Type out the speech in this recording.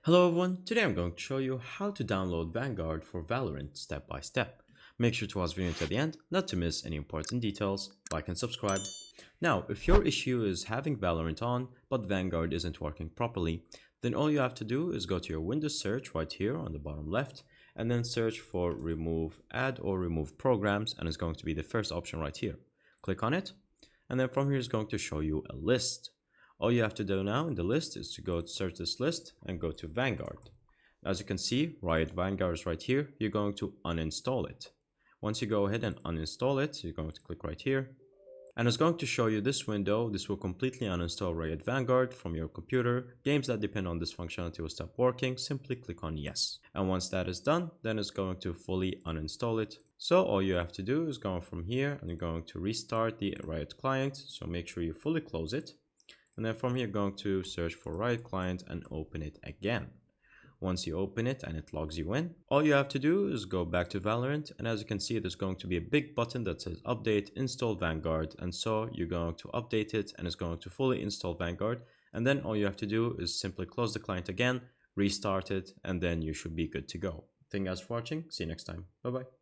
Hello everyone, today I'm going to show you how to download Vanguard for Valorant step by step. Make sure to watch the video to the end, not to miss any important details, like and subscribe. Now, if your issue is having Valorant on, but Vanguard isn't working properly, then all you have to do is go to your Windows search right here on the bottom left, and then search for add or remove programs, and it's going to be the first option right here. Click on it, and then from here it's going to show you a list. All you have to do now in the list is to go to search this list and go to Vanguard. As you can see, Riot Vanguard is right here. You're going to uninstall it. Once you go ahead and uninstall it, you're going to click right here. And it's going to show you this window. This will completely uninstall Riot Vanguard from your computer. Games that depend on this functionality will stop working. Simply click on yes. And once that is done, then it's going to fully uninstall it. So all you have to do is go from here and you're going to restart the Riot client. So make sure you fully close it. And then from here, going to search for Riot client and open it again. Once you open it and it logs you in, all you have to do is go back to Valorant. And as you can see, there's going to be a big button that says update, install Vanguard. And so you're going to update it and it's going to fully install Vanguard. And then all you have to do is simply close the client again, restart it, and then you should be good to go. Thank you guys for watching. See you next time. Bye bye.